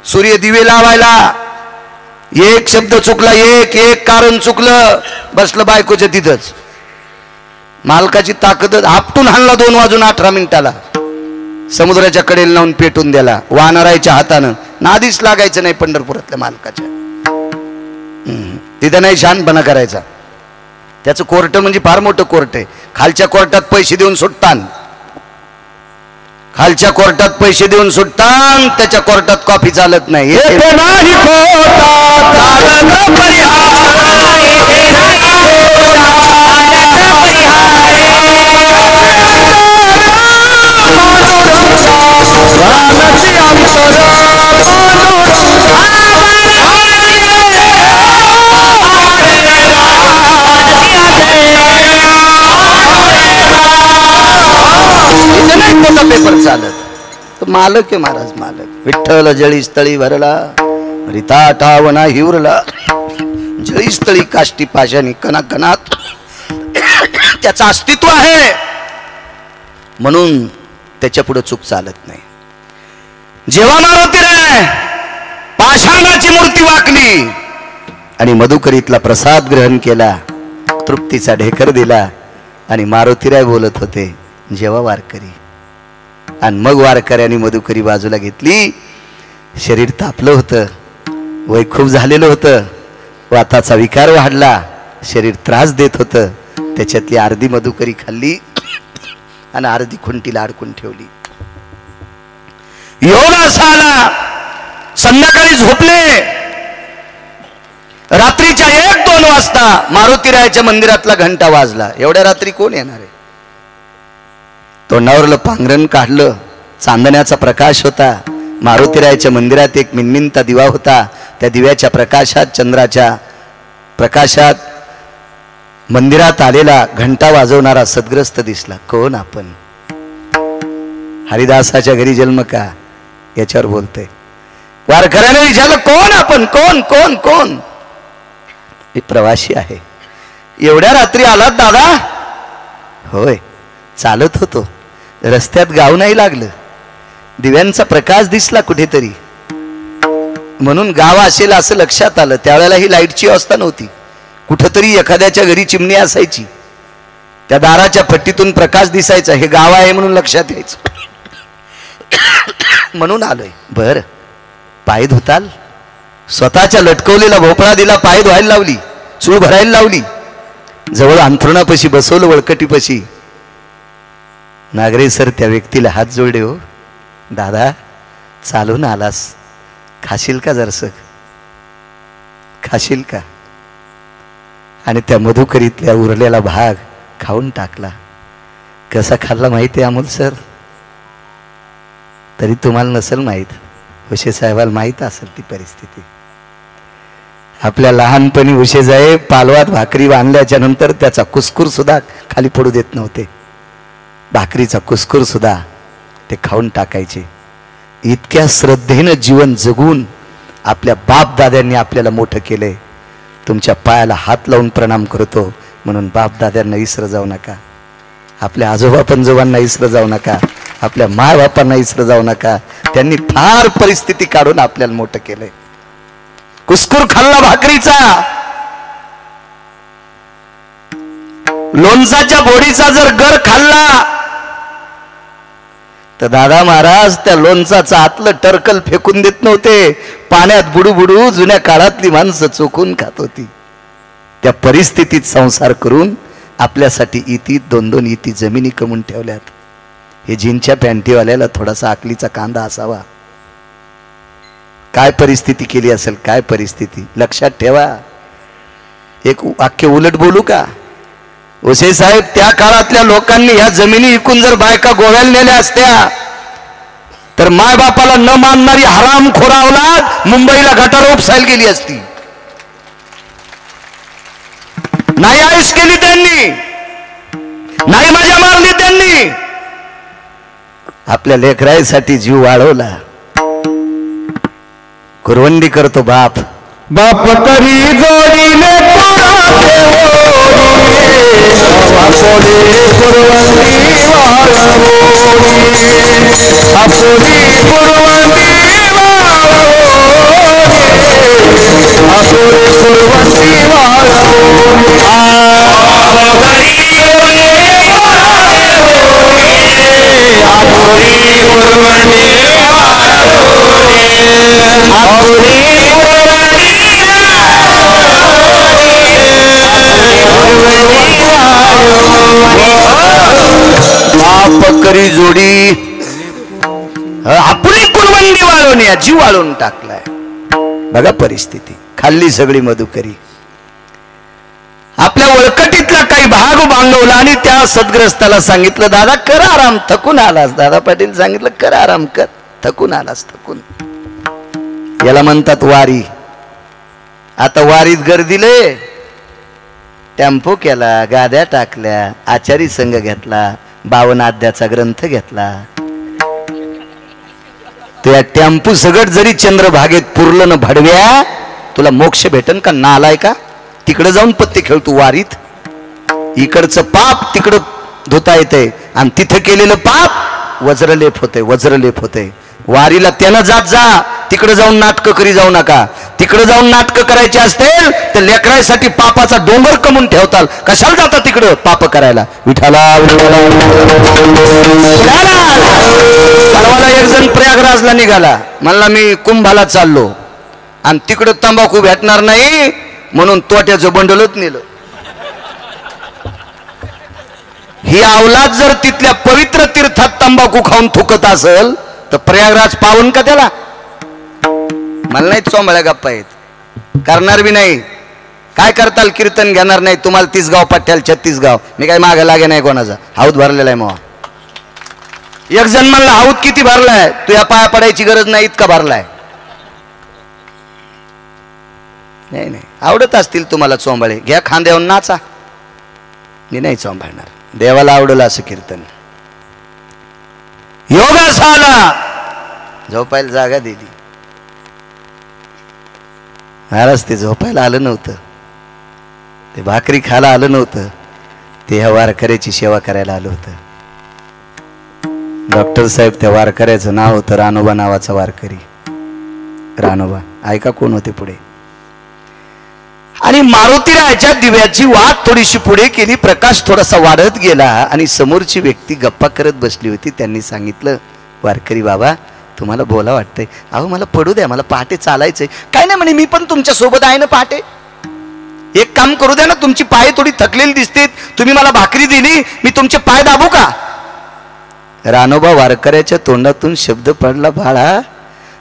सूर्य दिवे लावायला. एक शब्द चुकला, एक कारण चुकलं, बसलं बायकोच्या तिथंच. मालकाची ताकद आपटून हाणला 2:18 समुद्राच्या कडेला लावून पेटून दिला वानराच्या हातानं. नादीच लागायचं नाही पंढरपुरातल्या मालकाच्या. तिथं नाही शहाणपणा करायचा. त्याचं कोर्ट म्हणजे फार मोठं कोर्ट आहे. खालच्या कोर्टात पैसे देऊन सुटतान, खालच्या कोर्टात पैसे देऊन सुटतान, त्याच्या कोर्टात कॉफी चालत नाही. पेपर चालत. तो मालक आहे महाराज, मालक. विठ्ठल जळी स्थळी भरला, रिता टावना हिवरला, जळी स्थळी काष्टी पाशानी कणाकणात त्याचं अस्तित्व आहे, म्हणून त्याच्या पुढे चूक चालत नाही. जेव्हा मारुतीने पाषाणाची मूर्ती वाकली आणि मधुकरीतला प्रसाद ग्रहण केला, तृप्तीचा ढेकर दिला आणि मारुतीराय बोलत होते, जेव्हा वारकरी. आणि मग वारकऱ्यांनी मधुकरी बाजूला घेतली. शरीर तापलं होतं, वय खूप झालेलं होतं, वाताचा विकार वाढला, शरीर त्रास देत होतं. त्याच्यातली अर्धी मधुकरी खाल्ली आणि अर्धी खुंटीला अडकून ठेवली. योग असा आला, संध्याकाळी झोपले. रात्रीच्या 1-2 वाजता मारुतीरायाच्या मंदिरातला घंटा वाजला. एवढ्या रात्री कोण येणार आहे? तोंडावरलं पांघरण काढलं, चांदण्याचा प्रकाश होता. मारुतीरायाच्या मंदिरात एक मिनमिनता दिवा होता. त्या दिव्याच्या प्रकाशात, चंद्राच्या प्रकाशात मंदिरात आलेला घंटा वाजवणारा सद्ग्रस्त दिसला. कोण आपण? हरिदासाच्या घरी जन्म का, याच्यावर बोलते. वारकऱ्याने विचारलं, कोण आपण? कोण कोण कोण? हे प्रवासी आहे. एवढ्या रात्री आलात दादा? होय, चालत होतो, रस्त्यात गाव नाही लागलं, दिव्यांचा प्रकाश दिसला कुठेतरी, म्हणून गाव असेल असं लक्षात आलं. त्यावेळेला ही लाईटची व्यवस्था नव्हती. कुठंतरी एखाद्याच्या घरी चिमणी असायची, त्या दाराच्या फट्टीतून प्रकाश दिसायचा. हे गाव आहे म्हणून लक्षात यायचं, म्हणून आलोय. बर, पाय धुताल? स्वतःच्या लटकवलेला भोपळा दिला, पाय धुवायला लावली, चूळ भरायला लावली, जवळ अंथरुणापाशी बसवलं, वळकटीपाशी. नागरे सर त्या व्यक्तीला हात जोडले. हो दादा, चालून आलास, खाशील का जरसं, खाशील का? आणि त्या मधुकरीतल्या उरलेला भाग खाऊन टाकला. कसा खाल्ला माहिती आहे अमोल सर? तरी तुम्हाला नसेल माहीत, उशे साहेबाला माहीत असेल ती परिस्थिती. आपल्या लहानपणी उशे साहेब पालवात भाकरी बांधल्याच्या नंतर त्याचा कुस्कूर सुद्धा खाली पडू देत नव्हते. भाकरीचा कुस्कूर सुद्धा ते खाऊन टाकायचे. इतक्या श्रद्धेनं जीवन जगून आपल्या बाप दाद्यांनी आपल्याला मोठं केलंय. तुमच्या पायाला हात लावून प्रणाम करतो, म्हणून बाप दाद्यांना इसर जाऊ नका, आपल्या आजोबा पंजोबांना इसर जाऊ नका, आपल्या माय बापांना इसर जाऊ नका. त्यांनी फार परिस्थिती काढून आपल्याला मोठं केलंय. कुस्कूर खाल्ला भाकरीचा, लोणचाच्या बोडीचा जर गर खाल्ला तर दादा महाराज त्या लोणचाचं आतलं टरकल फेकून देत नव्हते, पाण्यात बुडू बुडू जुन्या काळातली माणसं चोखून खात होती. त्या परिस्थितीत संसार करून आपल्यासाठी इती 2-2 इती जमिनी कमवून ठेवल्यात. हे जीनच्या पॅन्टीवाल्याला थोडासा आकलीचा कांदा असावा. काय परिस्थिती केली असेल, काय परिस्थिती लक्षात ठेवा. एक वाक्य उलट बोलू का? वसई साहेब, त्या काळातल्या लोकांनी ह्या जमिनी विकून जर बायका गोव्याला नेल्या असत्या तर मायबापाला न मानणारी हरामखोर औलाद मुंबईला गटार उपसायला गेली असती. नाही आयुष केली त्यांनी, नाही मजा मारली त्यांनी, आपल्या लेकराईसाठी जीव वाढवला. कुरवंडी करतो बाप. बाप करी जोडीले बाप करी जोडी आपली कुरवंडी वाळवून जीव वाळून टाकलाय. बघा परिस्थिती. खाल्ली सगळी मधुकरी. आपल्या वळकटीतला काही भाग बांगवला आणि त्या सद्ग्रस्ताला सांगितलं, दादा कर आराम, थकून आलास. दादा पाटील सांगितलं, कर आराम कर, थकून आलास, थकून. याला म्हणतात वारी. आता वारीत गर्दीले टेम्पो केला, गाद्या टाकल्या, आचारी संघ घेतला, 52 अध्याचा ग्रंथ घेतला. त्या टेम्पो सगट जरी चंद्रभागेत पुरलं न भडव्या, तुला मोक्ष भेटन का? नालाय का? तिकडे जाऊन पत्ते खेळतो वारीत. इकडचं पाप तिकडं धुता येते आणि तिथं केलेलं पाप वज्रलेप होते, वज्रलेप होते. वारीला त्यानं जात जा, तिकडे जाऊन नाटक करी जाऊ नका. तिकडे जाऊन नाटक करायचे असतील तर लेकरासाठी पापाचा डोंगर कमून ठेवताल. कशाला जाता तिकडं पाप करायला? विठाला परवाला एक जण प्रयागराजला निघाला, म्हणला मी कुंभाला चाललो आणि तिकडं तंबाखू भेटणार नाही म्हणून तोट्याचं बंडलच नेलं. ही अवलाद जर तिथल्या पवित्र तीर्थात तंबाखू खाऊन थुकत असेल तर प्रयागराज पावन का त्याला? मला नाही चोंबळ्या गप्पा आहेत, करणार बी नाही. काय करताल? कीर्तन घेणार नाही. तुम्हाला 30 गाव पट्ट्याल 36 गाव. मी काय मागे लागे नाही कोणाचा. हाऊत भरलेला आहे. मग एक जण म्हणला हाऊत किती भरलाय? तुझ्या पाया पडायची गरज नाही इतका भरलाय. नाही नाही, आवडत असतील तुम्हाला चोंबळे, घ्या खांद्यावर नाचा. मी नाही चोंबळणार. देवाला आवडलं असं कीर्तन. योगास आला, झोपायला जागा दिली. महाराज ते झोपायला आलं नव्हतं, ते भाकरी खायला आलं नव्हतं, ते ह्या वारकऱ्याची सेवा करायला आलं होतं. डॉक्टर साहेब, त्या वारकऱ्याचं नाव होतं रानोबा नावाचा वारकरी. रानोबा ऐका कोण होते पुढे. आणि मारुतीरायाच्या दिव्याची वाट थोडीशी पुढे केली, प्रकाश थोडासा वाढत गेला आणि समोरची व्यक्ती गप्पा करत बसली होती. त्यांनी सांगितलं, वारकरी बाबा तुम्हाला बोला वाटतंय? अहो मला पडू द्या, मला पहाटे चालायचंय. काय नाही म्हणे, मी पण तुमच्या सोबत आहे ना पहाटे. एक काम करू द्या ना, तुमची पाय थोडी थकलेली दिसते, तुम्ही मला भाकरी दिली, मी तुमचे पाय दाबू का? रानोबा वारकऱ्याच्या तोंडातून शब्द पडला, बाळा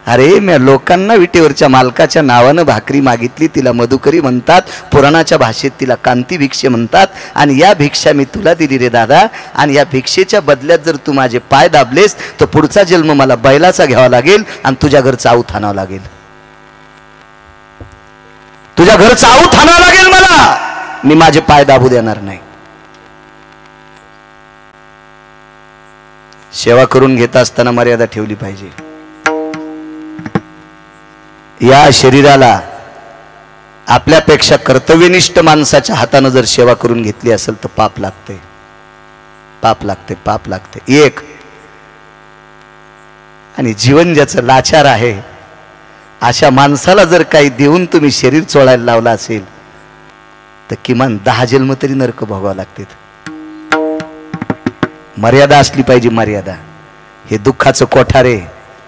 अरे मी लोकांना विटेवरच्या मालकाच्या नावानं भाकरी मागितली, तिला मधुकरी म्हणतात, पुराणाच्या भाषेत तिला कांती भिक्षे म्हणतात. आणि या भिक्षा मी तुला दिली रे दादा, आणि या भिक्षेच्या बदल्यात जर तू माझे पाय दाबलेस तर पुढचा जन्म मला बैलाचा घ्यावा लागेल आणि तुझ्या घरचं आऊत आणावं लागेल. तुझ्या घरचं आऊत आणावं लागेल मला, मी माझे पाय दाबू देणार नाही. सेवा करून घेत असताना मर्यादा ठेवली पाहिजे. या शरीराला आपल्यापेक्षा कर्तव्यनिष्ठ माणसाच्या हातानं जर सेवा करून घेतली असेल तर पाप लागते, पाप लागते, पाप लागते. एक आणि जीवन ज्याचं लाचार आहे अशा माणसाला जर काही देऊन तुम्ही शरीर चोळायला लावला असेल तर किमान 10 जन्म तरी नरक भोगावं लागते. मर्यादा असली पाहिजे, मर्यादा. हे दुःखाचं कोठारे,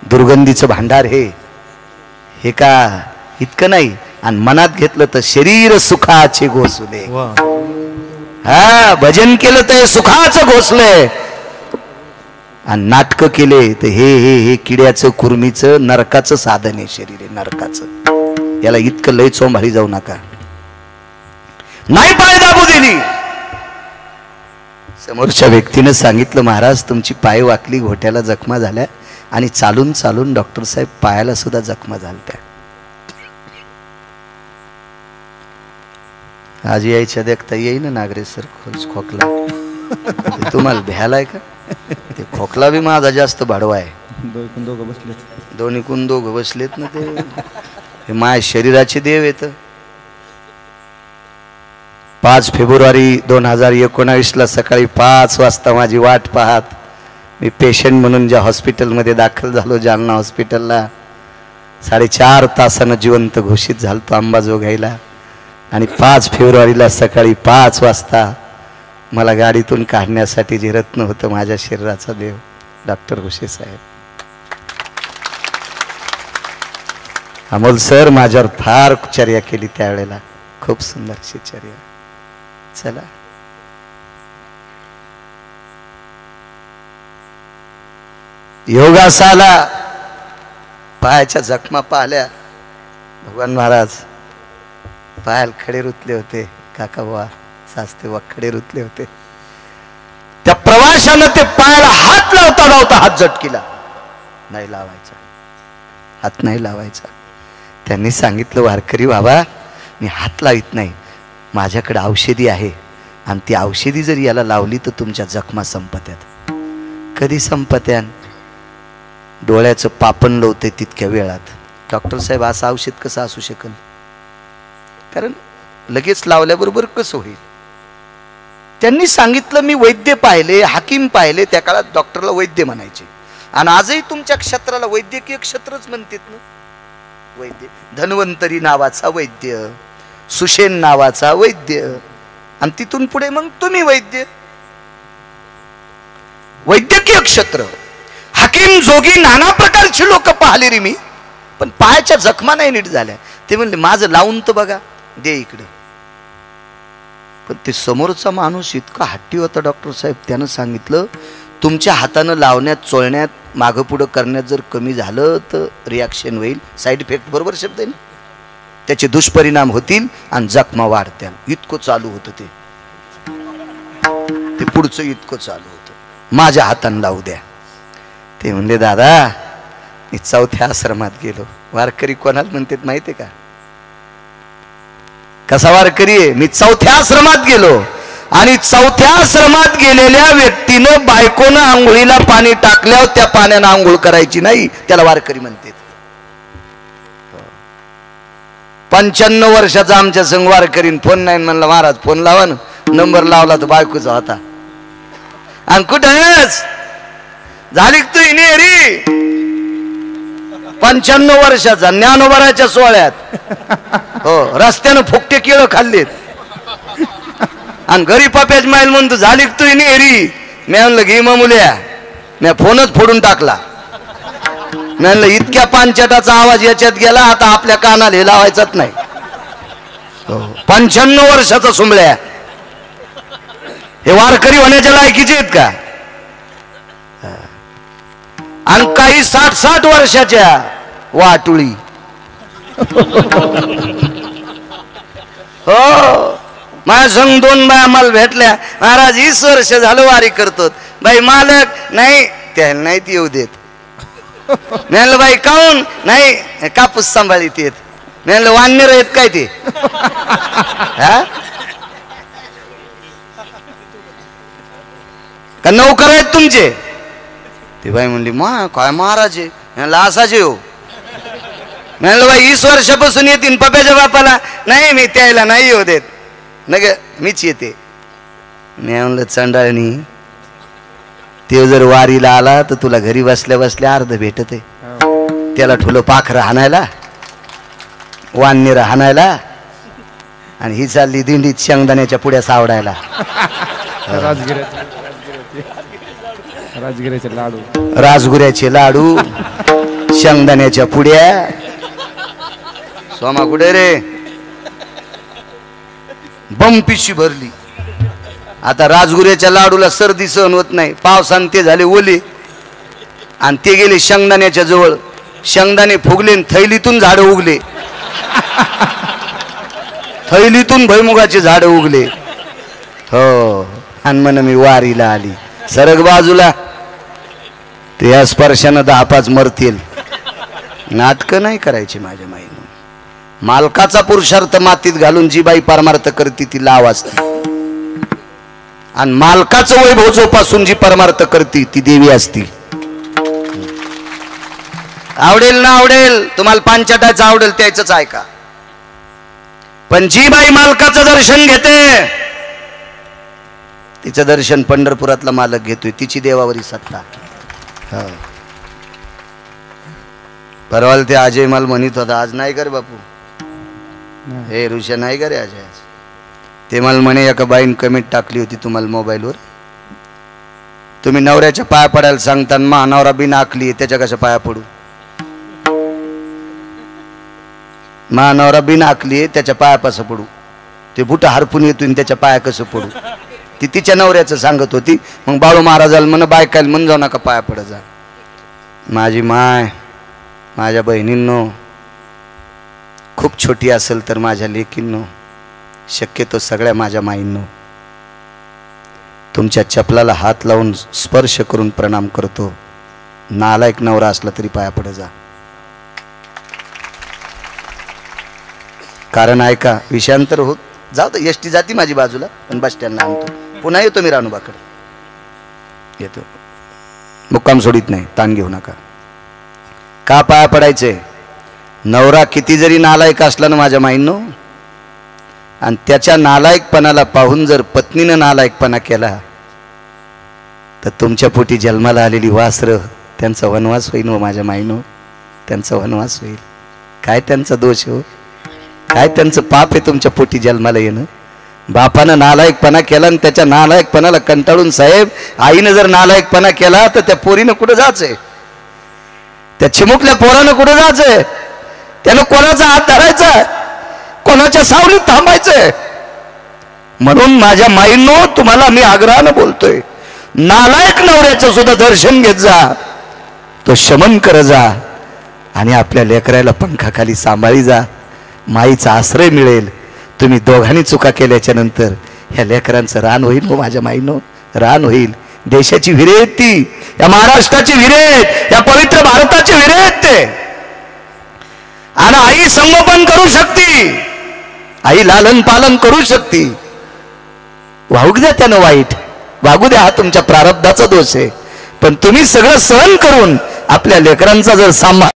दुर्गंधीचं भांडार हे का इतकं नाही. आणि मनात घेतलं तर शरीर सुखाचे घोसले. हा भजन केलं तर सुखाचं घोसले. आणि नाटकं केले तर हे किड्याचं कुर्मीचं नरकाचं साधन आहे शरीर आहे, नरकाचं. याला इतकं लय चोंभाळी जाऊ नका. नाही पाय दाबू दिली. समोरच्या व्यक्तीनं सांगितलं महाराज तुमची पाय वाकली, घोट्याला जखमा झाल्या आणि चालून चालून डॉक्टर साहेब पायाला सुद्धा जखमा झाल्या. आज यायच्या देखता येईन नागरे सर खोकला. तुम्हाला भ्यालाय का? ते खोकला बी माझा जास्त भाडवा आहे. दोन्ही दोघं बसलेत ना. ते माझ्या शरीराचे देव येत. 5 फेब्रुवारी 2019 सकाळी 5 वाजता माझी वाट पाहत मी पेशंट म्हणून ज्या हॉस्पिटलमध्ये दाखल झालो, जालना हॉस्पिटलला, 4.5 तासानं जिवंत घोषित झालतो अंबाजोगाईला. आणि 5 फेब्रुवारीला सकाळी 5 वाजता मला गाडीतून काढण्यासाठी जे रत्न होतं माझ्या शरीराचा देव डॉक्टर घोषे साहेब. अमोल सर माझ्यावर फार चर्या केली त्यावेळेला, खूप सुंदर अशी चर्या. चला योगासाला पायाच्या जखमा पाहिल्या. भगवान महाराज पायाला खडे रुतले होते. काका बुवा सासते बुवा खडे रुतले होते. त्या प्रवाशानं ते पायाला हात लावता लावता हात झटकीला. नाही लावायचा, हात नाही लावायचा. त्यांनी सांगितलं वारकरी बाबा मी हात लावित नाही, माझ्याकडे औषधी आहे आणि ती औषधी जर याला लावली तर तुमच्या जखमा संपत्यात. कधी संपत्यान? डोळ्याचं पापण लावते तितक्या वेळात. डॉक्टर साहेब असं औषध कसं असू शकेल? कारण लगेच लावल्याबरोबर कसं होईल? त्यांनी सांगितलं मी वैद्य पाहिले, हाकीम पाहिले. त्या काळात डॉक्टरला वैद्य म्हणायचे आणि आजही तुमच्या क्षेत्राला वैद्यकीय क्षेत्रच म्हणतात ना. वैद्य धन्वंतरी नावाचा वैद्य, सुषेण नावाचा वैद्य आणि तिथून पुढे मग तुम्ही वैद्य. वैद्यकीय क्षेत्र, हाकीम जोगी नाना प्रकारची लोक पाहिली रे मी, पण पायाच्या जखमा नाही नीट झाल्या. ते म्हणले माझं लावून तर बघा, दे इकडं. पण ते समोरचा माणूस इतका हट्टी होता डॉक्टर साहेब. त्यानं सांगितलं तुमच्या हातानं लावण्यात चोळण्यात मागं पुढं करण्यात जर कमी झालं तर रिॲक्शन होईल, साईड इफेक्ट, बरोबर शब्द आहे ना, त्याचे दुष्परिणाम होतील आणि जखमा वाढत्या. इतकं चालू होतं ते पुढचं इतकं चालू होतं. माझ्या हातानं लावू द्या. ते म्हणले दादा मी 4थ्या आश्रमात गेलो. वारकरी कोणाला म्हणतात माहितीये का? कसा वारकरी आहे? मी 4थ्या आश्रमात गेलो आणि 4थ्या आश्रमात गेलेल्या व्यक्तीनं बायकोनं आंघोळीला पाणी टाकल्यावर त्या पाण्यानं आंघोळ करायची नाही, त्याला वारकरी म्हणतात. 95 वर्षाचा आमच्या संग वारकरीन फोन नाही म्हणला महाराज फोन लावा ना. नंबर लावला तर बायकोचा होता. आणि कुठंच झाली तू नेरी 95 वर्षाचा ज्ञानोबराच्या सोहळ्यात. हो, रस्त्यानं फुकटे केळं खाल्लेत आणि घरी पाप्याच माईल म्हणतो झाली तू नेरी. मी म्हणलं घे मुल्या, मी फोनच फोडून टाकला. मी म्हणलं इतक्या पानचटाचा आवाज याच्यात गेला आता आपल्या कानाला हे लावायचाच नाही. 95 वर्षाचा सुंबळ्या. हे वारकरी होण्याच्या लायकीचे आहेत का? आणि काही 60-60 वर्षाच्या वाटुळी. हो, माझ्या संग 2 बाया मला भेटल्या. महाराज 20 वर्ष झालं वारी करतो. बाई मालक नाही, त्याला नाहीत येऊ देत. म्हणलं बाई काऊन? नाही कापूस सांभाळीत येत. म्हणलं वानर आहेत काय ते? का नौकर आहेत तुमचे? ते बाई म्हणली काय महाराज आहे? म्हणलं असाच हो. म्हणलं बाई 20 वर्षापासून येतील पप्याच्या बापाला. नाही मी त्याला नाही येऊ देत. नग मीच येते. मी म्हणलं चंडाळणी, ते जर वारीला आला तर तुला घरी बसल्या बसल्या अर्ध भेटत आहे. त्याला ठुलं पाखरं हाणायला, वाननेर हाणायला आणि ही चालली दिंडीत शेंगदाण्याच्या पुड्या सावडायला. राजगुऱ्याचे लाडू, शेंगदाण्याच्या पुड्या. सोमा कुठे रे? बंपिशी भरली. आता राजगुऱ्याच्या लाडूला सर्दी सहन होत नाही, पावसाने ते झाले ओले, आणि ते गेले शेंगदाण्याच्या जवळ, शेंगदाणे फुगले आणि थैलीतून झाडं उगले. थैलीतून भुईमुगाचे झाडं उगले. हो, आणि म्हण मी वारीला आली. सरग बाजूला, ते या स्पर्शानं 10-5 मरतील. नाटकं नाही करायची माझ्या माईनं. मालकाचा पुरुषार्थ मातीत घालून जी बाई परमार्थ करते ती लाव असते, आणि मालकाचं वैभव जोपासून जी परमार्थ करते ती देवी असती. आवडेल ना आवडेल, तुम्हाला पांचटाचं आवडेल त्याचंच ऐका. पण जी बाई मालकाचं दर्शन घेते तिचं दर्शन पंढरपुरातला मालक घेतोय, तिची देवावरी सत्ता. परवाल ते अजय मला म्हणत होता, आज नाही कर बापू, हे ऋषा नाही करे आज. ते मला म्हणे एका बाईन कमेंट टाकली होती तुम्हाला मोबाईलवर, तुम्ही नवऱ्याच्या पाया पडायला सांगता, मा नवरा बिन आखली त्याच्या कशा पाया पडू. मा नवरा बिन आखली त्याच्या पाया कसं पडू, ते बुट हरपून येतो त्याच्या पाया कसं पडू. ती तिच्या नवऱ्याचं सांगत होती. मग बाळू महाराजाला म्हण बायकायला म्हण जाऊ नका पाया पडत जा. माझी माय, माझ्या बहिणींनो, खूप छोटी असेल तर माझ्या लेकींनो, शक्यतो सगळ्या माझ्या माईंनो, तुमच्या चपलाला हात लावून स्पर्श करून प्रणाम करतो. नालायक नवरा असला तरी पाया पडत जा. कारण ऐका, विषयांतर होत जाऊ तर एसटी जाती माझी बाजूला, पण बस स्टँडला आणतो. पुन्हा येतो मी राणूबाकडे, येतो, मुक्काम सोडित नाही, ताण घेऊ नका. का पाया पडायचे? नवरा किती जरी नालायक असला ना माझ्या माईंनो, आणि त्याच्या नालायकपणाला पाहून जर पत्नीनं नालायकपणा केला तर तुमच्या पोटी जन्माला आलेली वासरं त्यांचा वनवास होईल. व माझ्या माईनो, त्यांचा वनवास होईल. काय त्यांचा दोष हो, काय त्यांचं पाप आहे तुमच्या पोटी जन्माला येणं. बापानं नालायकपणा केला आणि त्याच्या नालायकपणाला कंटाळून साहेब आईनं जर नालायकपणा केला तर त्या पोरीनं कुठं जायचंय, त्या चिमुकल्या पोरानं कुठं जायचंय, त्यानं कोणाचा हात धरायचा, कोणाच्या सावलीत थांबायचंय. म्हणून माझ्या माईंनो, तुम्हाला मी आग्रहानं बोलतोय, नालायक नवऱ्याचं सुद्धा दर्शन घेत जा, तो शमन कर जा, आणि आपल्या लेकराला पंखाखाली सांभाळी जा. माईचा आश्रय मिळेल. तुम्ही दोघांनी चुका केल्याच्या नंतर ह्या लेकरांचं रान होईल. हो माझ्या माईनो, रान होईल. देशाची विरेत ती, या महाराष्ट्राची विरेत, या पवित्र भारताची विरेत ते. आणि आई संगोपन करू शकते, आई लालन पालन करू शकते. वाहू द्या त्यानं वाईट, वागू द्या, हा तुमच्या प्रारब्धाचा दोष आहे. पण तुम्ही सगळं सहन करून आपल्या लेकरांचा जर सांभाळ